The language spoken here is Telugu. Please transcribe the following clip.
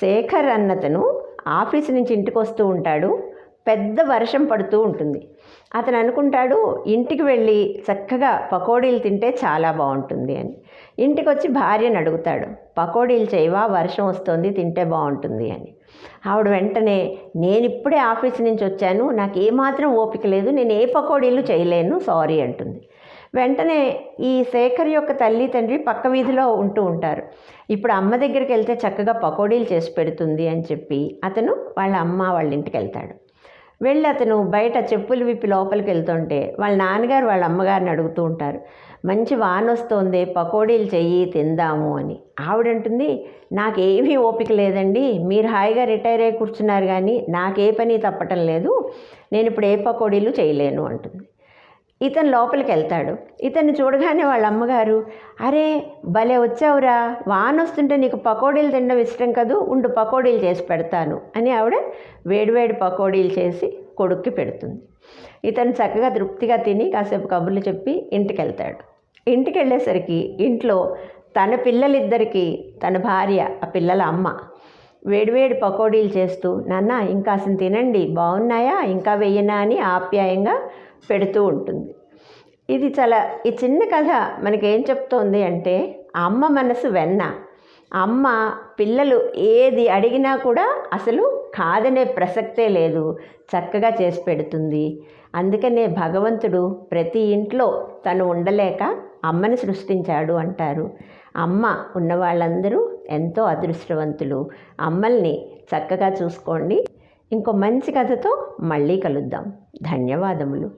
శేఖర్ అన్నతను ఆఫీస్ నుంచి ఇంటికి వస్తూ ఉంటాడు. పెద్ద వర్షం పడుతూ ఉంటుంది. అతను అనుకుంటాడు ఇంటికి వెళ్ళి చక్కగా పకోడీలు తింటే చాలా బాగుంటుంది అని. ఇంటికి వచ్చి భార్యను అడుగుతాడు, పకోడీలు చేయవా, వర్షం వస్తుంది, తింటే బాగుంటుంది అని. ఆవిడ వెంటనే, నేను ఇప్పుడే ఆఫీస్ నుంచి వచ్చాను, నాకు ఏమాత్రం ఓపిక లేదు, నేను ఏ పకోడీలు చేయలేను, సారీ అంటుంది. వెంటనే ఈ శేఖర్ యొక్క తల్లి తండ్రి పక్క వీధిలో ఉంటూ ఉంటారు. ఇప్పుడు అమ్మ దగ్గరికి వెళ్తే చక్కగా పకోడీలు చేసి పెడుతుంది అని చెప్పి అతను వాళ్ళ అమ్మ వాళ్ళ ఇంటికి వెళ్తాడు. వెళ్ళి అతను బయట చెప్పులు విప్పి లోపలికి వెళ్తుంటే వాళ్ళ నాన్నగారు వాళ్ళ అమ్మగారిని అడుగుతూ ఉంటారు, మంచి వాన వస్తుంది, పకోడీలు చెయ్యి తిందాము అని. ఆవిడంటుంది, నాకేమీ ఓపిక లేదండి, మీరు హాయిగా రిటైర్ అయ్యి కూర్చున్నారు కానీ నాకే పని తప్పటం లేదు, నేను ఇప్పుడు ఏ పకోడీలు చేయలేను అంటుంది. ఇతను లోపలికి వెళ్తాడు. ఇతన్ని చూడగానే వాళ్ళ అమ్మగారు, అరే భలే వచ్చావురా, వాన వస్తుంటే నీకు పకోడీలు తినడం ఇష్టం కదూ, ఉండు పకోడీలు చేసి పెడతాను అని ఆవిడ వేడివేడి పకోడీలు చేసి కొడుక్కి పెడుతుంది. ఇతను చక్కగా తృప్తిగా తిని కాసేపు కబుర్లు చెప్పి ఇంటికి వెళ్తాడు. ఇంటికి వెళ్ళేసరికి ఇంట్లో తన పిల్లలిద్దరికీ తన భార్య, ఆ పిల్లల అమ్మ వేడివేడి పకోడీలు చేస్తూ, నాన్న ఇంకాసిన తినండి, బాగున్నాయా, ఇంకా వెయ్యనా అని ఆప్యాయంగా పెడుతూ ఉంటుంది. ఇది ఈ చిన్న కథ మనకేం చెప్తోంది అంటే, అమ్మ మనసు వెన్న. అమ్మ పిల్లలు ఏది అడిగినా కూడా అసలు కాదనే ప్రసక్తే లేదు, చక్కగా చేసి పెడుతుంది. అందుకనే భగవంతుడు ప్రతి ఇంట్లో తను ఉండలేక అమ్మని సృష్టించాడు అంటారు. అమ్మ ఉన్న వాళ్ళందరూ ఎంతో అదృష్టవంతులు. అమ్మల్ని చక్కగా చూసుకోండి. ఇంకో మంచి కథతో మళ్ళీ కలుద్దాం. ధన్యవాదములు.